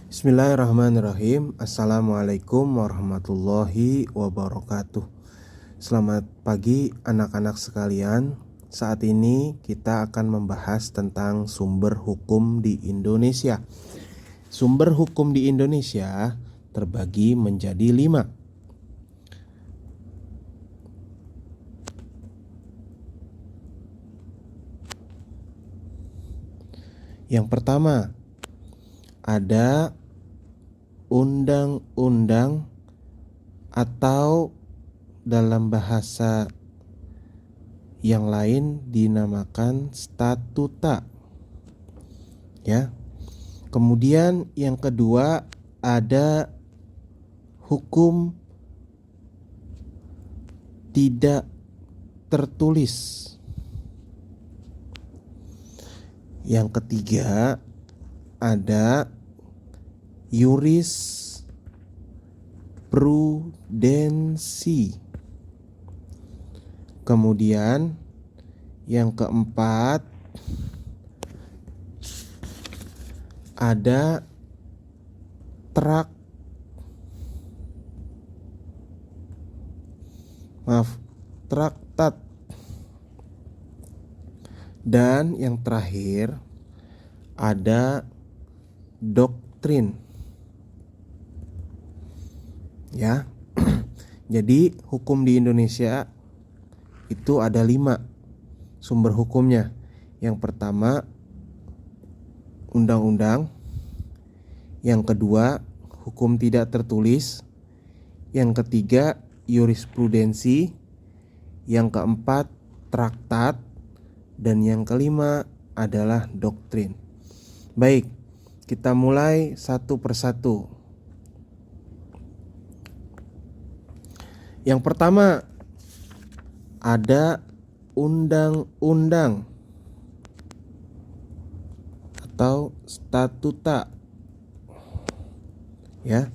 Bismillahirrahmanirrahim. Assalamualaikum warahmatullahi wabarakatuh. Selamat pagi anak-anak sekalian. Saat ini kita akan membahas tentang sumber hukum di Indonesia. Sumber hukum di Indonesia terbagi menjadi 5. Yang pertama, ada undang-undang atau dalam bahasa yang lain dinamakan statuta. Ya. Kemudian yang kedua ada hukum tidak tertulis. Yang ketiga ada jurisprudensi. Kemudian yang keempat ada traktat. Dan yang terakhir ada doktrin. Ya. Jadi hukum di Indonesia itu ada 5 sumber hukumnya. Yang pertama undang-undang, yang kedua hukum tidak tertulis, yang ketiga jurisprudensi, yang keempat traktat, dan yang kelima adalah doktrin. Baik, kita mulai satu persatu. Yang pertama ada undang-undang atau statuta. Ya.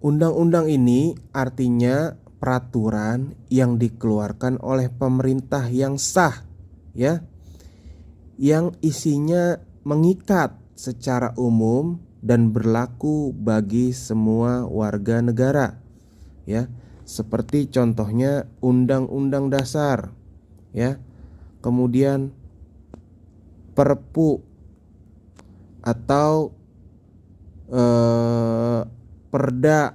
Undang-undang ini artinya peraturan yang dikeluarkan oleh pemerintah yang sah, ya, yang isinya mengikat secara umum dan berlaku bagi semua warga negara, ya, seperti contohnya Undang-Undang Dasar, ya, kemudian Perpu atau Perda,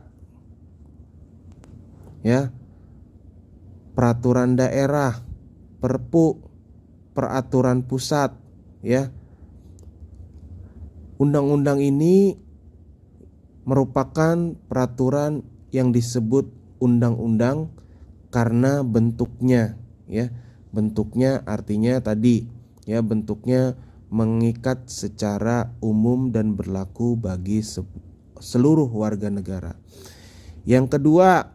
ya, peraturan daerah, Perpu, peraturan pusat, ya. Undang-undang ini merupakan peraturan yang disebut undang-undang karena bentuknya, ya. Bentuknya artinya tadi, ya, bentuknya mengikat secara umum dan berlaku bagi seluruh warga negara. Yang kedua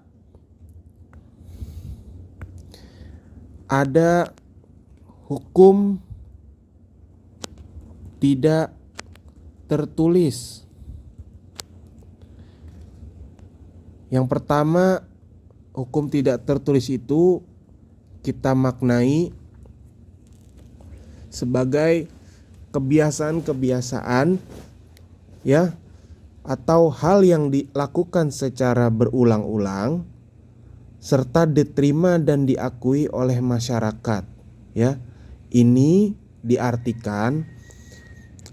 ada hukum tidak tertulis. Yang pertama, hukum tidak tertulis itu kita maknai sebagai kebiasaan-kebiasaan, ya, atau hal yang dilakukan secara berulang-ulang serta diterima dan diakui oleh masyarakat, ya. Ini diartikan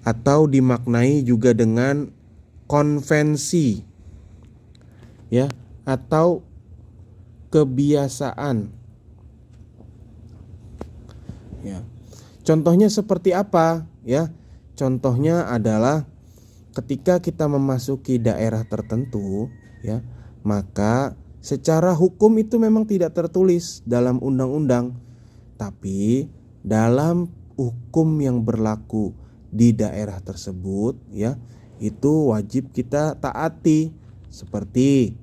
atau dimaknai juga dengan konvensi, ya, atau kebiasaan. Ya. Contohnya seperti apa, ya? Contohnya adalah ketika kita memasuki daerah tertentu, ya, maka secara hukum itu memang tidak tertulis dalam undang-undang, tapi dalam hukum yang berlaku di daerah tersebut, ya, itu wajib kita taati. Seperti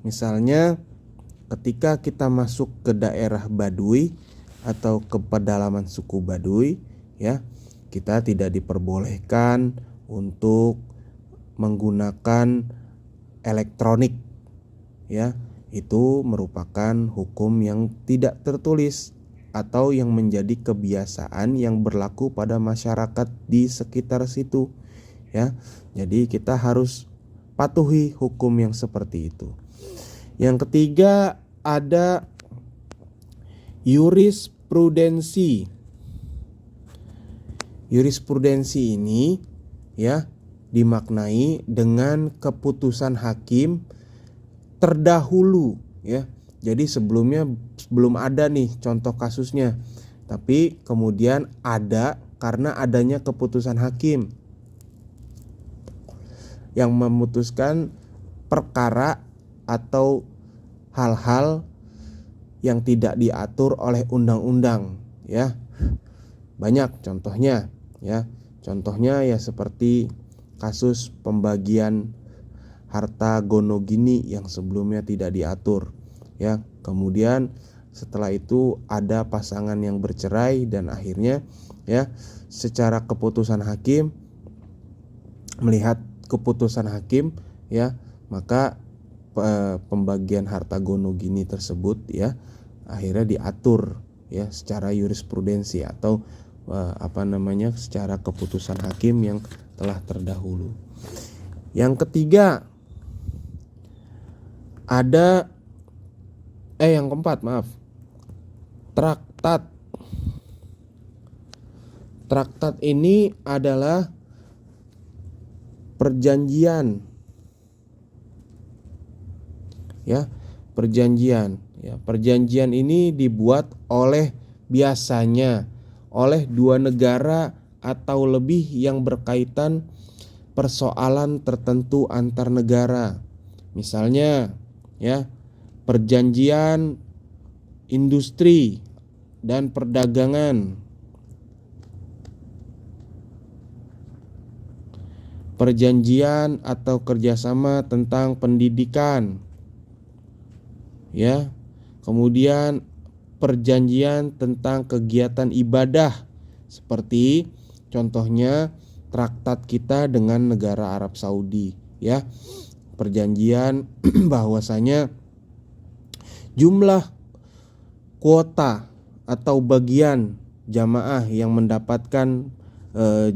misalnya ketika kita masuk ke daerah Baduy atau ke pedalaman suku Baduy, ya, kita tidak diperbolehkan untuk menggunakan elektronik, ya. Itu merupakan hukum yang tidak tertulis atau yang menjadi kebiasaan yang berlaku pada masyarakat di sekitar situ. ya. Jadi kita harus patuhi hukum yang seperti itu. Yang ketiga ada jurisprudensi. Jurisprudensi ini ya dimaknai dengan keputusan hakim terdahulu ya. Jadi sebelumnya belum ada nih contoh kasusnya, tapi kemudian ada karena adanya keputusan hakim yang memutuskan perkara atau hal-hal yang tidak diatur oleh undang-undang ya. Banyak contohnya ya. Contohnya ya seperti kasus pembagian harta gonogini yang sebelumnya tidak diatur ya. Kemudian setelah itu ada pasangan yang bercerai dan akhirnya ya secara keputusan hakim, melihat keputusan hakim ya, maka pembagian harta gonogini tersebut ya akhirnya diatur ya secara jurisprudensi atau secara keputusan hakim yang telah terdahulu. Yang ketiga ada yang keempat traktat. Traktat ini adalah perjanjian ya, perjanjian ya. Perjanjian ini dibuat biasanya oleh dua negara atau lebih yang berkaitan persoalan tertentu antar negara. Misalnya ya, perjanjian industri dan perdagangan, perjanjian atau kerjasama tentang pendidikan ya, kemudian perjanjian tentang kegiatan ibadah seperti contohnya traktat kita dengan negara Arab Saudi ya, perjanjian bahwasanya jumlah kuota atau bagian jamaah yang mendapatkan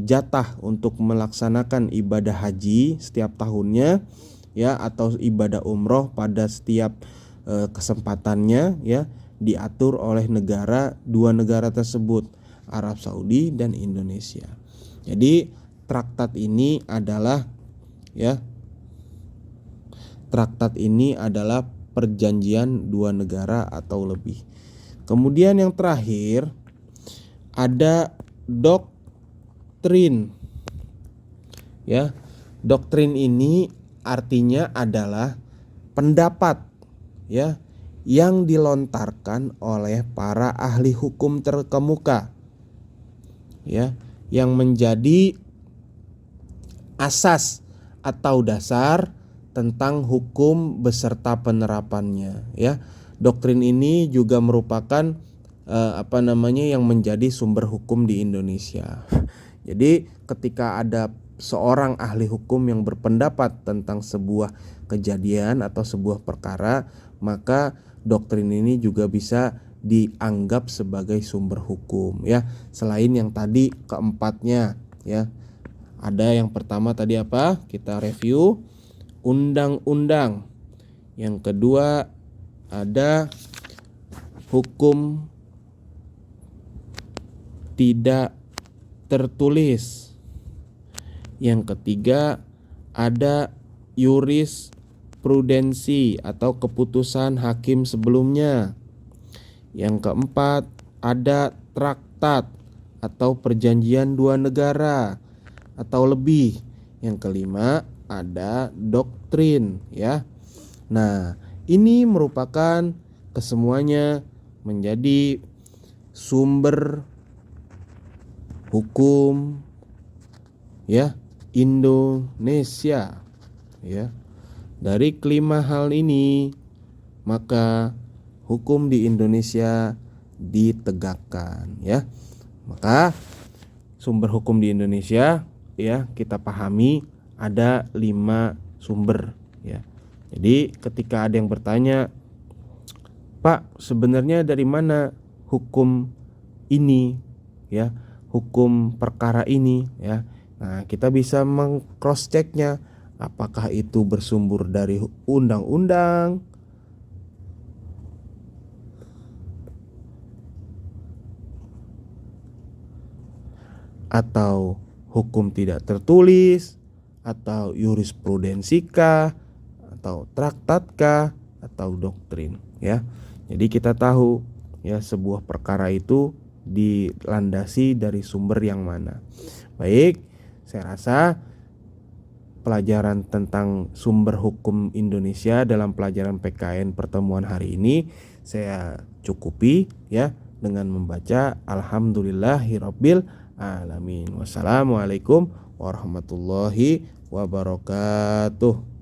jatah untuk melaksanakan ibadah haji setiap tahunnya ya, atau ibadah umroh pada setiap kesempatannya ya, diatur oleh dua negara tersebut, Arab Saudi dan Indonesia. Jadi traktat ini adalah perjanjian dua negara atau lebih. Kemudian yang terakhir ada doktrin ya. Doktrin ini artinya adalah pendapat ya yang dilontarkan oleh para ahli hukum terkemuka ya, yang menjadi asas atau dasar tentang hukum beserta penerapannya ya. Doktrin ini juga merupakan yang menjadi sumber hukum di Indonesia. Jadi ketika ada seorang ahli hukum yang berpendapat tentang sebuah kejadian atau sebuah perkara, maka doktrin ini juga bisa dianggap sebagai sumber hukum ya. Selain yang tadi keempatnya ya. Ada yang pertama tadi apa? Kita review undang-undang. Yang kedua ada hukum tidak tertulis. Yang ketiga ada jurisprudensi atau keputusan hakim sebelumnya. Yang keempat ada traktat atau perjanjian dua negara atau lebih. Yang kelima ada doktrin ya. Nah, ini merupakan kesemuanya menjadi sumber hukum ya Indonesia ya. Dari kelima hal ini maka hukum di Indonesia ditegakkan ya. Maka sumber hukum di Indonesia ya kita pahami ada 5 sumber ya. Jadi ketika ada yang bertanya, Pak, sebenarnya dari mana hukum ini ya, hukum perkara ini ya. Nah, kita bisa meng-cross checknya, apakah itu bersumber dari undang-undang atau hukum tidak tertulis atau jurisprudensikah atau traktatkah atau doktrin, ya. Jadi kita tahu ya sebuah perkara itu dilandasi dari sumber yang mana. Baik, saya rasa pelajaran tentang sumber hukum Indonesia dalam pelajaran PKN pertemuan hari ini saya cukupi ya dengan membaca Alhamdulillahirabbil alamin. Wassalamualaikum warahmatullahi wabarakatuh.